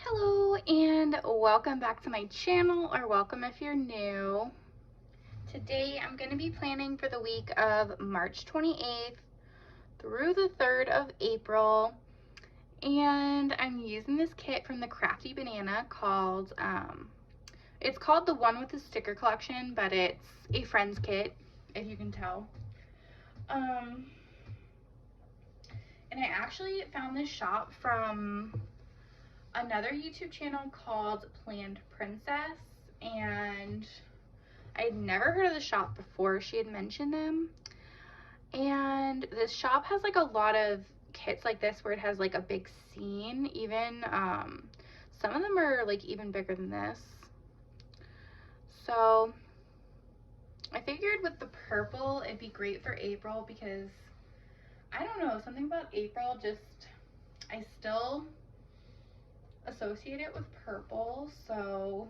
Hello and welcome back to my channel, or welcome if you're new. Today I'm going to be planning for the week of March 28th through the 3rd of April, and I'm using this kit from the Crafty Banana called, it's called the one with the sticker collection, but it's a friend's kit, if you can tell. And I actually found this shop from another YouTube channel called Planned Princess, and I'd never heard of the shop before she had mentioned them. And this shop has like a lot of kits like this where it has like a big scene, even some of them are like even bigger than this. So I figured with the purple it'd be great for April, because I don't know, something about April, just I still associate it with purple, so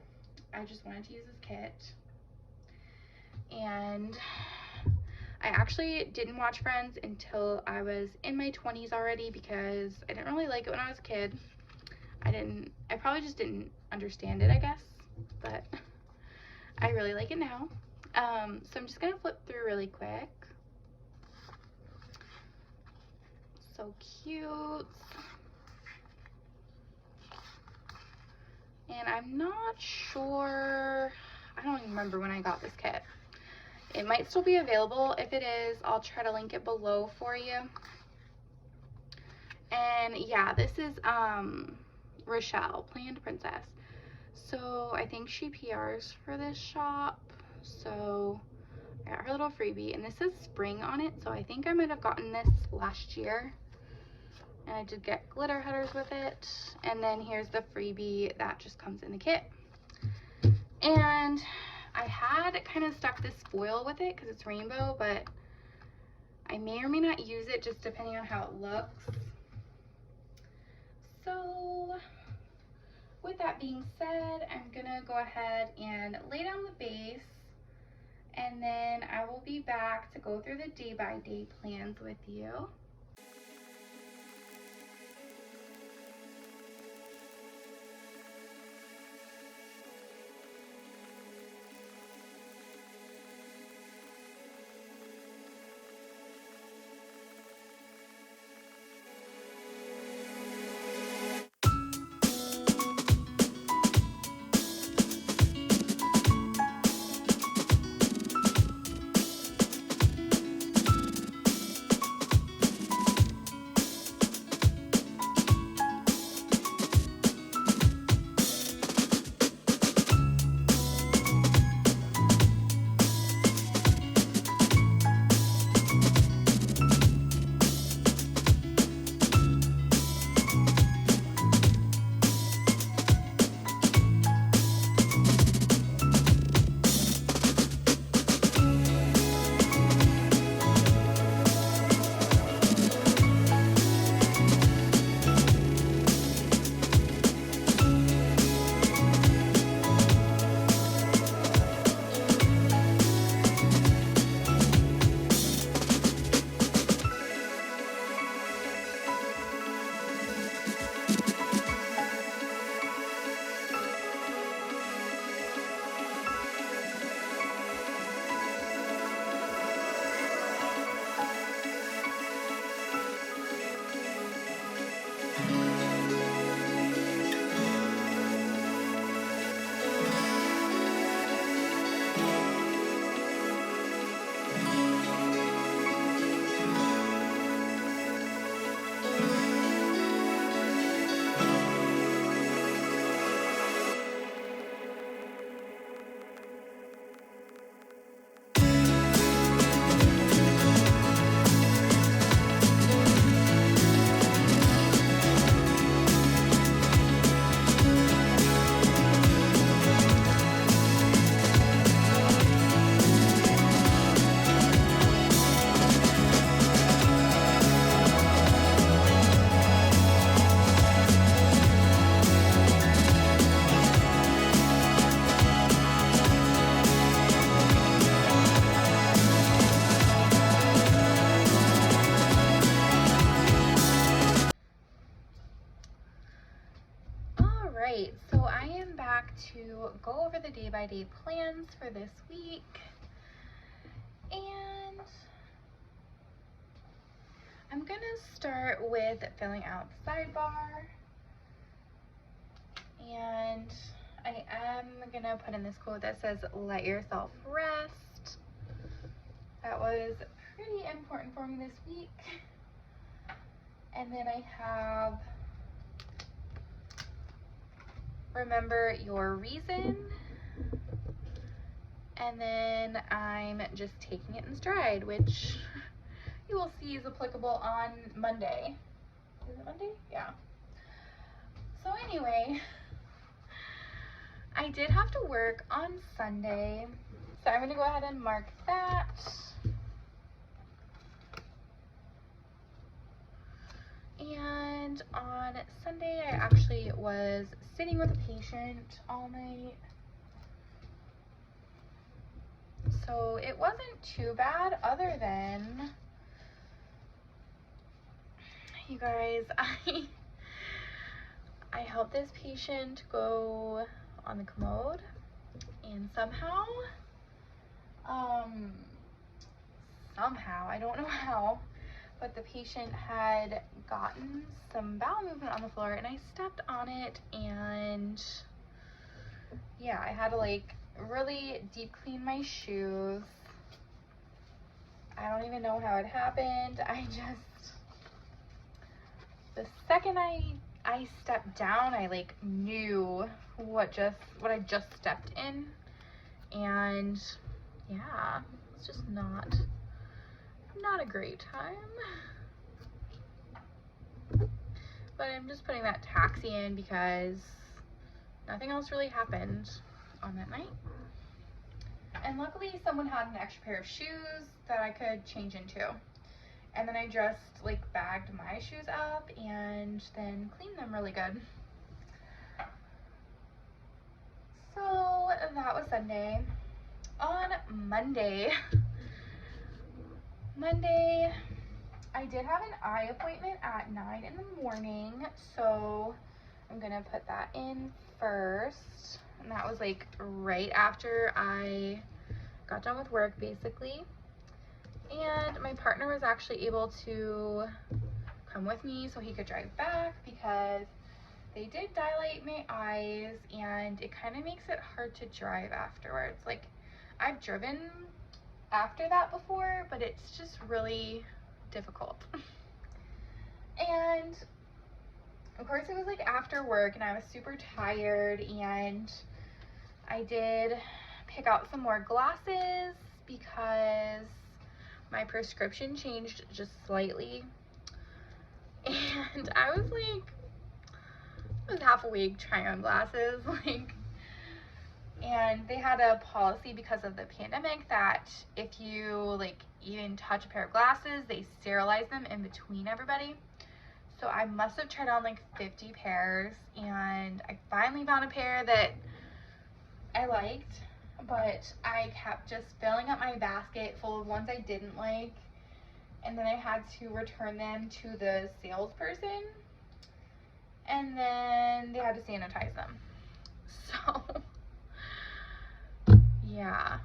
I just wanted to use this kit. And I actually didn't watch Friends until I was in my 20s already, because I didn't really like it when I was a kid. I probably just didn't understand it, I guess, but I really like it now. So I'm just gonna flip through really quick. So cute. And I'm not sure, I don't even remember when I got this kit. It might still be available. If it is, I'll try to link it below for you. And yeah, this is Rochelle, Planned Princess. So I think she PRs for this shop. So I got her little freebie, and this says spring on it. So I think I might have gotten this last year. And I did get glitter headers with it. And then here's the freebie that just comes in the kit. And I had kind of stuck this foil with it because it's rainbow, but I may or may not use it, just depending on how it looks. So with that being said, I'm gonna go ahead and lay down the base, and then I will be back to go through the day-by-day plans with you. right, so I am back to go over the day-by-day plans for this week, and I'm gonna start with filling out the sidebar, and I am gonna put in this quote that says, "Let yourself rest." That was pretty important for me this week. And then I have, remember your reason. And then I'm just taking it in stride, which you will see is applicable on Monday. Is it Monday? Yeah. So anyway, I did have to work on Sunday, so I'm gonna go ahead and mark that. And on Sunday, I actually was sitting with a patient all night. So it wasn't too bad, other than, you guys, I helped this patient go on the commode, and somehow, I don't know how, but the patient had gotten some bowel movement on the floor, and I stepped on it, and yeah, I had to like really deep clean my shoes. I don't even know how it happened. The second I stepped down, I like knew what I just stepped in, and yeah, it's just not a great time. But I'm just putting that taxi in because nothing else really happened on that night. And luckily someone had an extra pair of shoes that I could change into. And then I just like bagged my shoes up and then cleaned them really good. So that was Sunday. On Monday, I did have an eye appointment at 9 in the morning, so I'm gonna put that in first. And that was like right after I got done with work, basically. And my partner was actually able to come with me so he could drive back, because they did dilate my eyes and it kind of makes it hard to drive afterwards. Like, I've driven after that before, but it's just really difficult. And of course it was like after work and I was super tired, and I did pick out some more glasses because my prescription changed just slightly, and I was half awake trying on glasses, and they had a policy because of the pandemic that if you like even touch a pair of glasses, they sterilize them in between everybody. So I must have tried on like 50 pairs, and I finally found a pair that I liked, but I kept just filling up my basket full of ones I didn't like, and then I had to return them to the salesperson, and then they had to sanitize them. So yeah,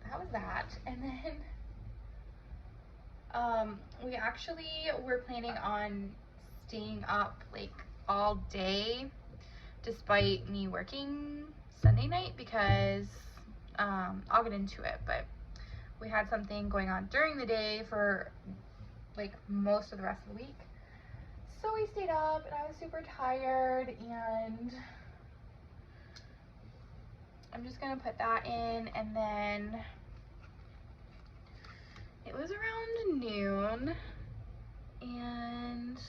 that was that. And then we actually were planning on staying up like all day despite me working Sunday night, because I'll get into it, but we had something going on during the day for like most of the rest of the week. So we stayed up and I was super tired, and I'm just gonna put that in. And then it was around noon, and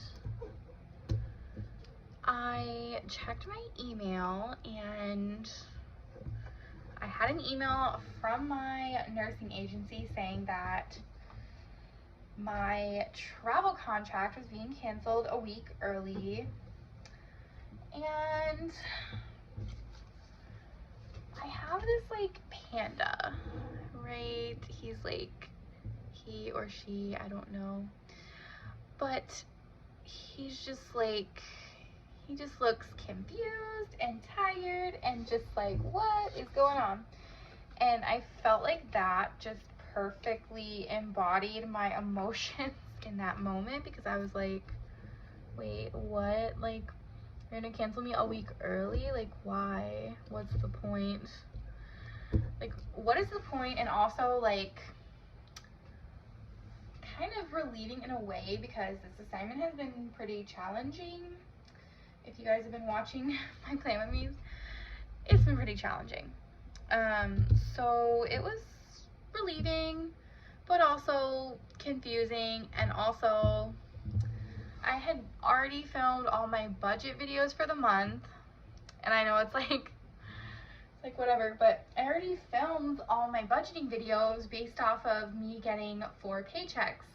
I checked my email, and I had an email from my nursing agency saying that my travel contract was being canceled a week early. And I have this like panda, right? He's like, he or she, I don't know, but he's just like, he just looks confused and tired and just like, what is going on? And I felt like that just perfectly embodied my emotions in that moment, because I was like, wait, what? Like, you're gonna cancel me a week early? Like, why? What's the point? Like, what is the point? And also, like, kind of relieving in a way, because this assignment has been pretty challenging. If you guys have been watching my Plan With Me's, it's been pretty challenging. So it was relieving, but also confusing, and also I had already filmed all my budget videos for the month, and I know it's like whatever, but I already filmed all my budgeting videos based off of me getting 4 paychecks.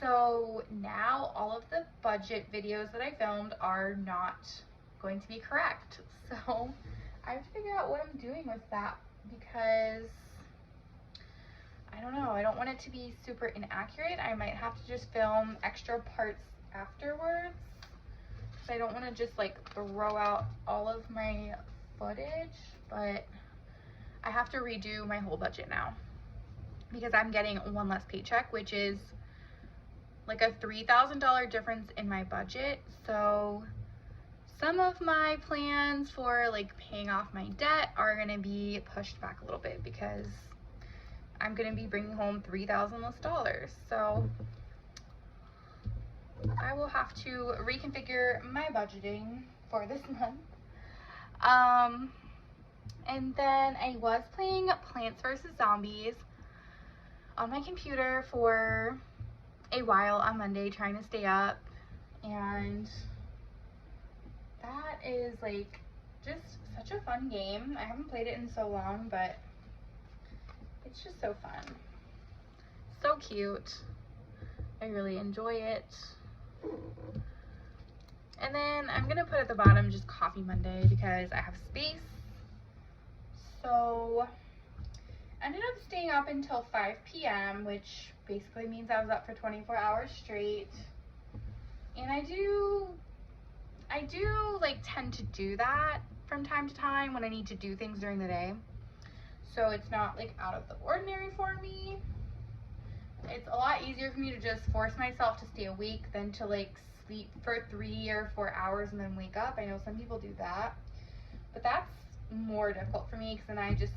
So now all of the budget videos that I filmed are not going to be correct. So I have to figure out what I'm doing with that, because I don't know, I don't want it to be super inaccurate. I might have to just film extra parts afterwards, because I don't want to just like throw out all of my footage. But I have to redo my whole budget now, because I'm getting 1 less paycheck, which is like a $3,000 difference in my budget. So some of my plans for like paying off my debt are going to be pushed back a little bit, because I'm going to be bringing home $3,000 less. So I will have to reconfigure my budgeting for this month. And then I was playing Plants vs. Zombies on my computer for a while on Monday, trying to stay up, and that is like just such a fun game. I haven't played it in so long, but it's just so fun. So cute. I really enjoy it. And then I'm gonna put at the bottom just Coffee Monday, because I have space. So I ended up staying up until 5 p.m., which basically means I was up for 24 hours straight. And I do like tend to do that from time to time when I need to do things during the day. So it's not like out of the ordinary for me. It's a lot easier for me to just force myself to stay awake than to like sleep for 3 or 4 hours and then wake up. I know some people do that, but that's more difficult for me, because then I just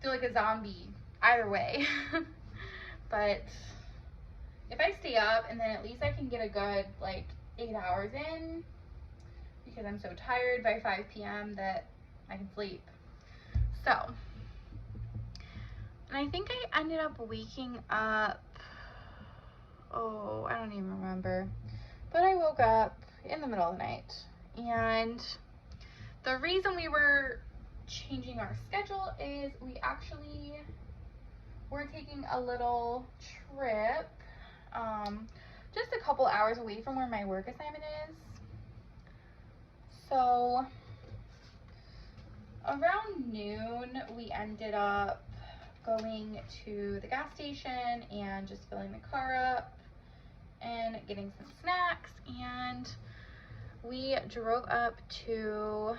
feel like a zombie either way. But if I stay up, and then at least I can get a good like 8 hours in, because I'm so tired by 5 p.m. that I can sleep. So, and I think I ended up waking up, oh, I don't even remember, but I woke up in the middle of the night. And the reason we were changing our schedule is we actually were taking a little trip, just a couple hours away from where my work assignment is. So around noon, we ended up going to the gas station and just filling the car up and getting some snacks, and we drove up to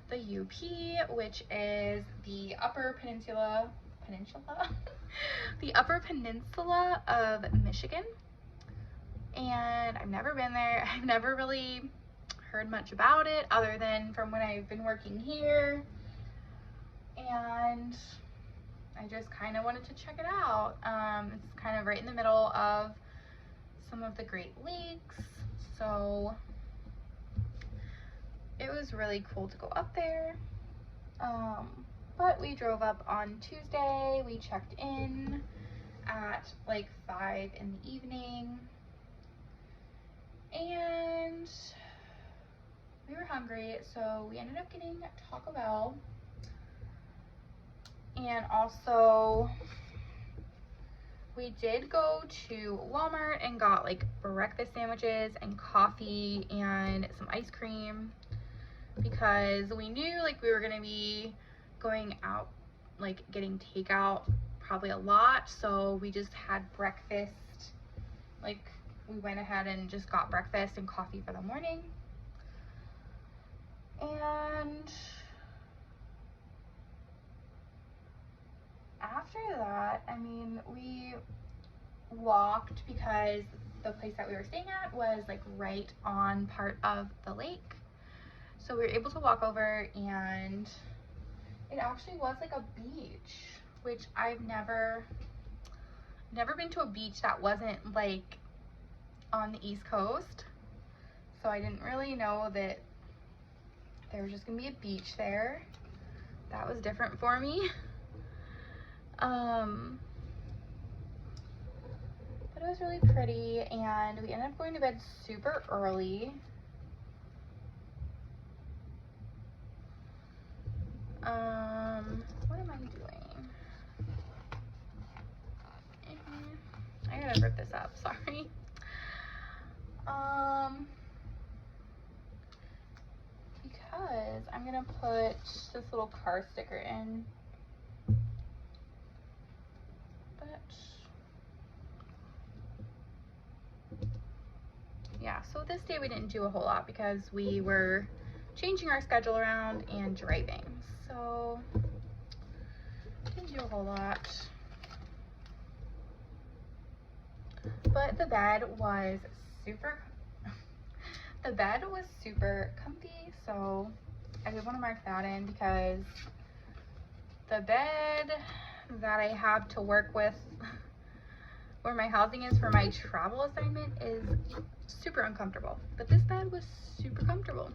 the UP, which is the Upper Peninsula, the Upper Peninsula of Michigan. And I've never been there. I've never really heard much about it other than from when I've been working here, and I just kind of wanted to check it out. It's kind of right in the middle of some of the Great Lakes, so it was really cool to go up there. But we drove up on Tuesday. We checked in at like 5 in the evening, and we were hungry, so we ended up getting Taco Bell. And also we did go to Walmart and got like breakfast sandwiches and coffee and some ice cream, because we knew like we were gonna be going out, like getting takeout probably a lot. So we just had breakfast like we went ahead and just got breakfast and coffee for the morning. And after that, I mean, we walked because the place that we were staying at was like right on part of the lake. So we were able to walk over, and it actually was like a beach, which I've never been to a beach that wasn't like on the East Coast. So I didn't really know that there was just gonna be a beach there. That was different for me. But it was really pretty, and we ended up going to bed super early. What am I doing? I gotta rip this up, sorry. Because I'm gonna put this little car sticker in. But yeah, so this day we didn't do a whole lot because we were changing our schedule around and driving. So didn't do a whole lot. But the bed was super comfy, so I did want to mark that in because the bed that I have to work with where my housing is for my travel assignment is super uncomfortable. But this bed was super comfortable.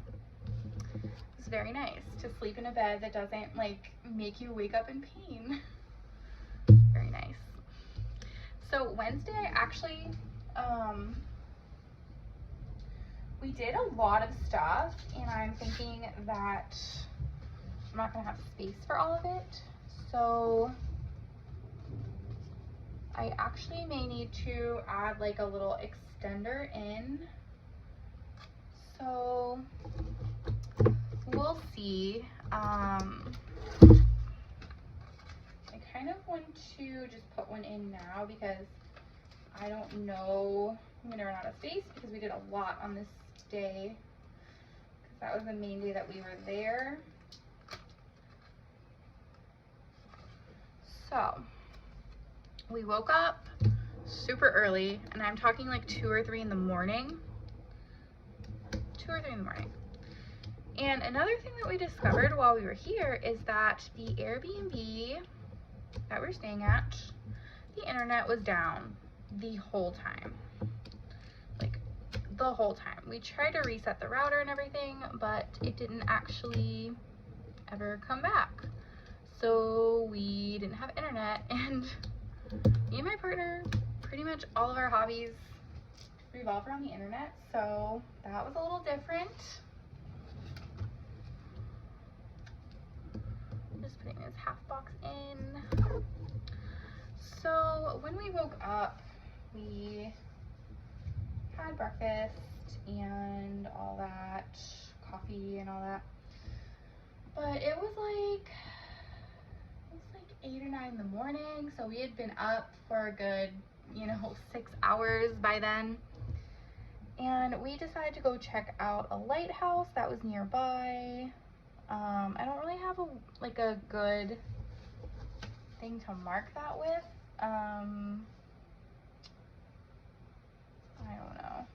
It's very nice to sleep in a bed that doesn't like make you wake up in pain. Very nice. So Wednesday, I actually, we did a lot of stuff, and I'm thinking that I'm not gonna have space for all of it. So I actually may need to add like a little extender in. So we'll see. I kind of want to just put one in now because I don't know, I'm gonna run out of space because we did a lot on this day, because that was the main day that we were there. So we woke up super early, and I'm talking like 2 or 3 in the morning. 2 or 3 in the morning. And another thing that we discovered while we were here is that the Airbnb that we're staying at, the internet was down the whole time. Like the whole time. We tried to reset the router and everything, but it didn't actually ever come back. So we didn't have internet, and me and my partner, pretty much all of our hobbies revolve around the internet, so that was a little different. Just putting this half box in. So when we woke up, we had breakfast and all that, coffee and all that. But it was like 8 or 9 in the morning, so we had been up for a good, 6 hours by then. And we decided to go check out a lighthouse that was nearby. I don't really have a good thing to mark that with. I don't know.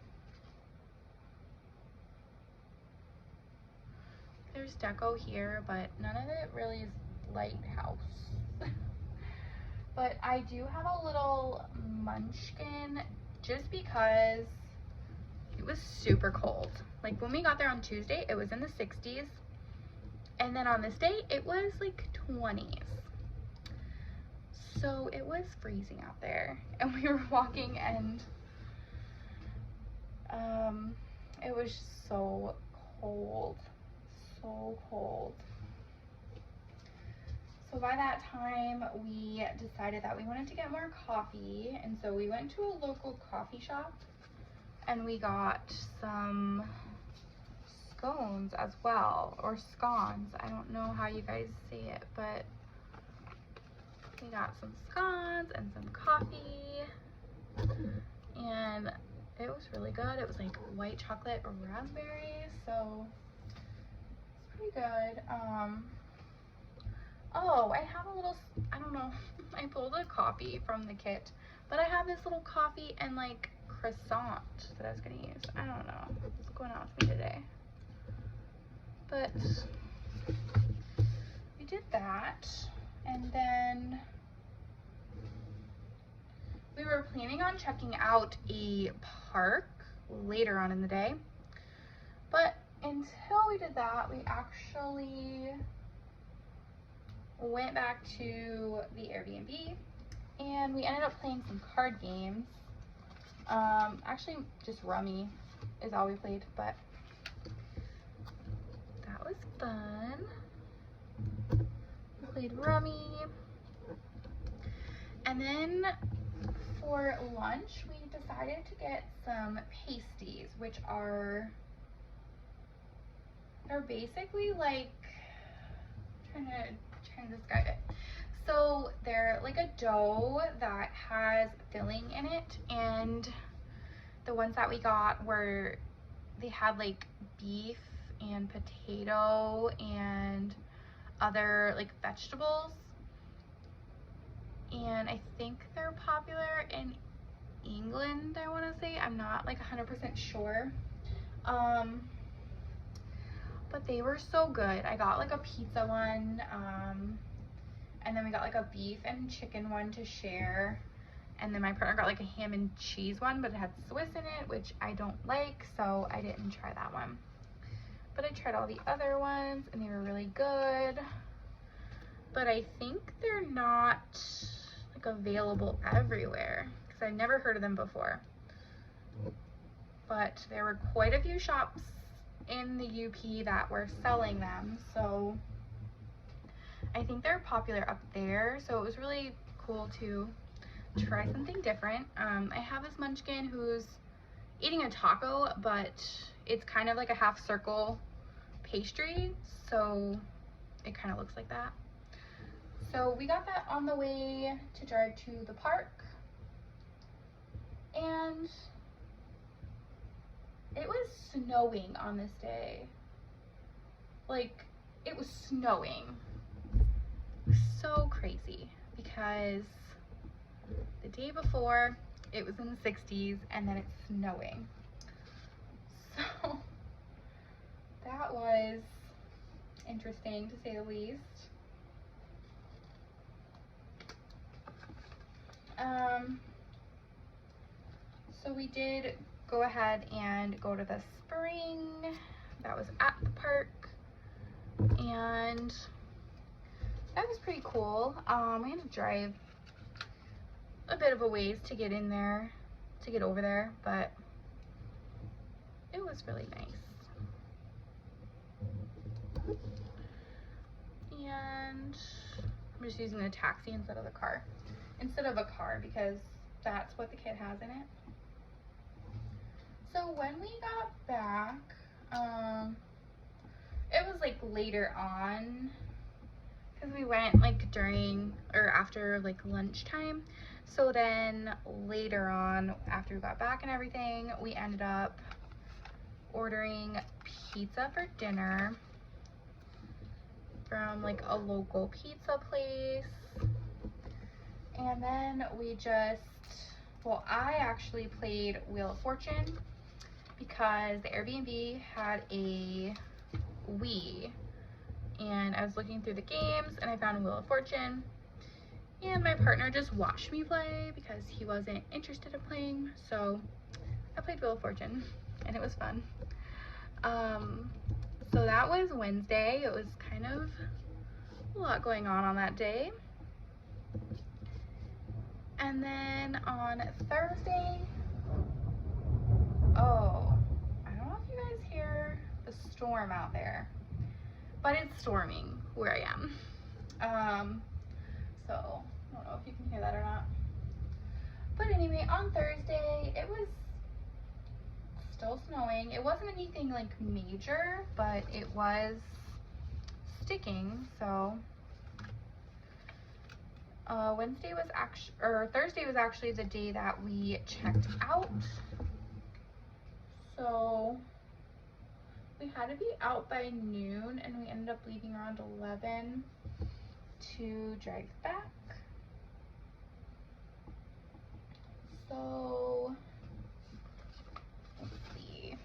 There's deco here, but none of it really is lighthouse. But I do have a little munchkin just because it was super cold. Like when we got there on Tuesday, it was in the 60s. And then on this day, it was like 20s. So it was freezing out there. And we were walking, and it was so cold. So cold. So by that time, we decided that we wanted to get more coffee, and so we went to a local coffee shop, and we got some scones as well, or scones. I don't know how you guys say it, but we got some scones and some coffee, and it was really good. It was like white chocolate raspberry, so it's pretty good. Oh, I have a little, I don't know, I pulled a coffee from the kit, but I have this little coffee and like croissant that I was gonna use. I don't know what's going on with me today, but we did that. And then we were planning on checking out a park later on in the day, but until we did that, we actually went back to the Airbnb and we ended up playing some card games. Actually just Rummy is all we played, but that was fun. We played Rummy. And then for lunch, we decided to get some pasties, which they're basically like, trying to describe it. So they're like a dough that has filling in it, and the ones that we got they had like beef and potato and other like vegetables, and I think they're popular in England, I want to say. I'm not like 100% sure, but they were so good. I got like a pizza one, and then we got like a beef and chicken one to share, and then my partner got like a ham and cheese one, but it had Swiss in it, which I don't like, so I didn't try that one. But I tried all the other ones and they were really good, but I think they're not like available everywhere because I've never heard of them before. But there were quite a few shops in the UP that were selling them, so I think they're popular up there, so it was really cool to try something different. I have this munchkin who's eating a taco, but it's kind of like a half circle pastry, so it kind of looks like that. So we got that on the way to drive to the park, and it was snowing on this day. Like, it was snowing. So crazy, because the day before it was in the 60s and then it's snowing. So that was interesting to say the least. So we did go ahead and go to the spring that was at the park, and that was pretty cool. We had to drive a bit of a ways to get in there, to get over there, but it was really nice. And I'm just using a taxi instead of a car because that's what the kid has in it. So when we got back, it was like later on, because we went like during or after like lunchtime. So then later on, after we got back and everything, we ended up ordering pizza for dinner from like a local pizza place. And then we I actually played Wheel of Fortune because the Airbnb had a Wii, and I was looking through the games and I found Wheel of Fortune, and my partner just watched me play because he wasn't interested in playing, so I played Wheel of Fortune and it was fun. So that was Wednesday. It was kind of a lot going on that day. And then on Thursday, oh, I don't know if you guys hear the storm out there, but it's storming where I am. So I don't know if you can hear that or not. But anyway, on Thursday, it was still snowing. It wasn't anything like major, but it was sticking, so Thursday was actually the day that we checked out, So we had to be out by noon, and we ended up leaving around 11 to drive back. So let's see.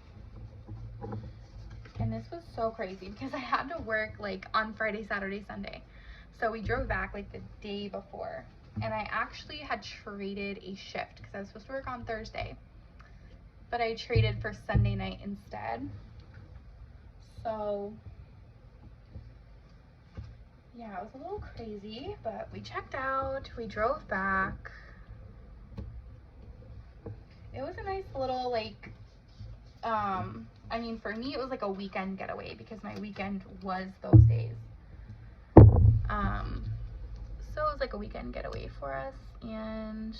And this was so crazy because I had to work like on Friday, Saturday, Sunday. So we drove back like the day before, and I actually had traded a shift because I was supposed to work on Thursday, but I traded for Sunday night instead. So yeah, it was a little crazy, but we checked out, we drove back. It was a nice little like, I mean, for me, it was like a weekend getaway because my weekend was those days. So it was like a weekend getaway for us, and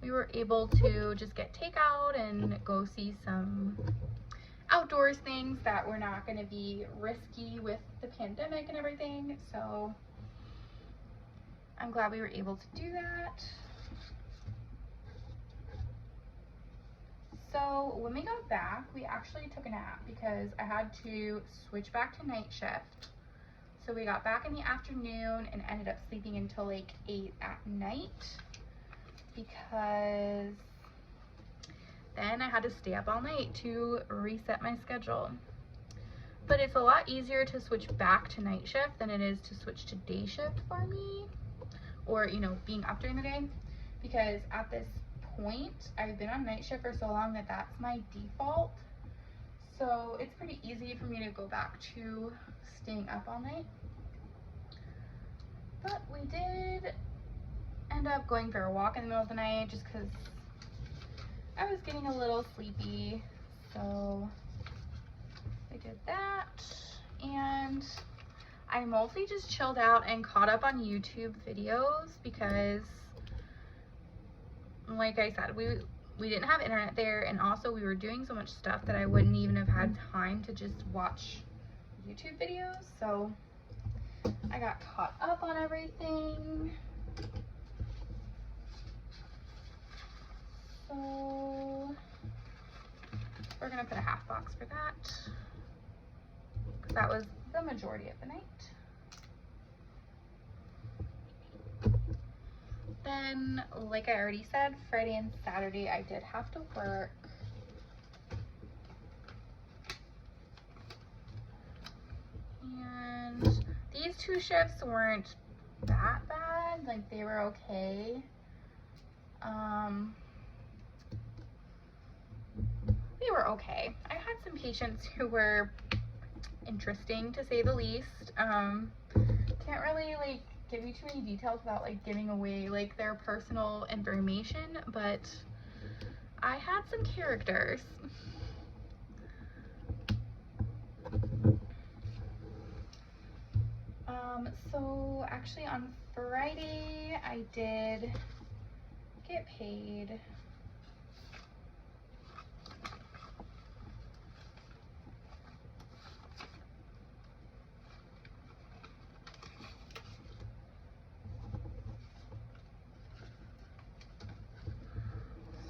we were able to just get takeout and go see some outdoors things that were not going to be risky with the pandemic and everything. So I'm glad we were able to do that. So when we got back, we actually took a nap because I had to switch back to night shift. So we got back in the afternoon and ended up sleeping until like 8 at night because then I had to stay up all night to reset my schedule. But it's a lot easier to switch back to night shift than it is to switch to day shift for me, or, you know, being up during the day, because at this point I've been on night shift for so long that that's my default. So it's pretty easy for me to go back to staying up all night. But we did end up going for a walk in the middle of the night just because I was getting a little sleepy. So we did that, and I mostly just chilled out and caught up on YouTube videos because, like I said, we didn't have internet there, and also we were doing so much stuff that I wouldn't even have had time to just watch YouTube videos. So I got caught up on everything. So we're gonna put a half box for that because that was the majority of the night. Then, like I already said, Friday and Saturday I did have to work. And these two shifts weren't that bad, like they were okay. They were okay. I had some patients who were interesting, to say the least. Can't really like give you too many details without like giving away like their personal information, but I had some characters. So actually on Friday I did get paid.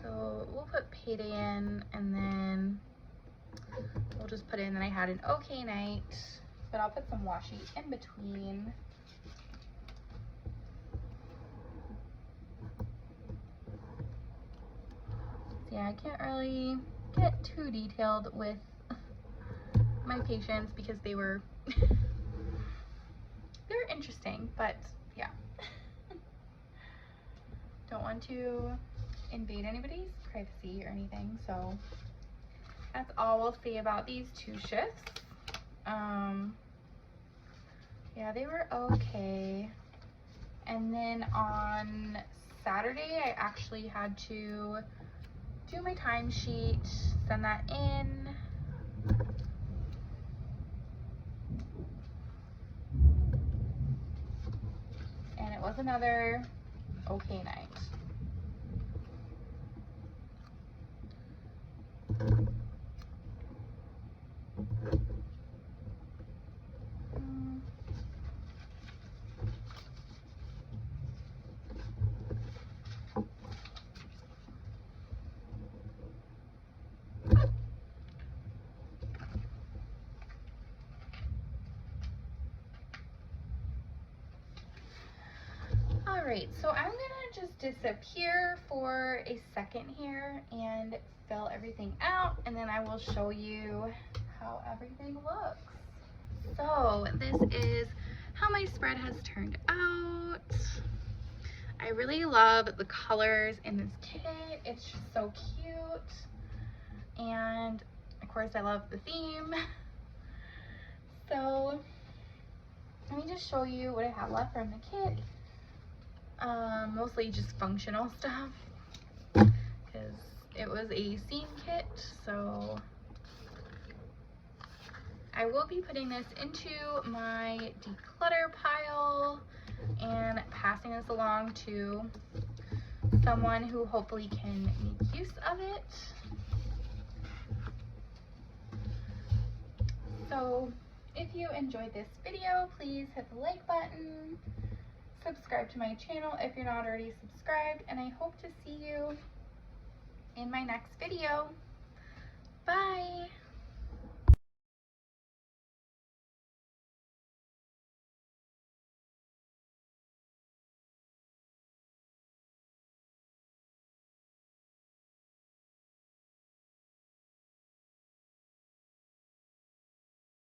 So we'll put payday in, and then we'll just put in that I had an okay night, but I'll put some washi in between. So yeah, I can't really get too detailed with my patients because they were interesting, but yeah. Don't want to invade anybody's privacy or anything, so that's all we'll say about these two shifts. Yeah, they were okay. And then on Saturday I actually had to do my timesheet, send that in. And it was another okay night. Alright, so I'm gonna just disappear for a second here and fill everything out, and then I will show you how everything looks. So this is how my spread has turned out. I really love the colors in this kit. It's just so cute. And of course I love the theme. So let me just show you what I have left from the kit. Mostly just functional stuff because it was a seam kit, so I will be putting this into my declutter pile and passing this along to someone who hopefully can make use of it. So if you enjoyed this video, please hit the like button, subscribe to my channel if you're not already subscribed, and I hope to see you in my next video. Bye!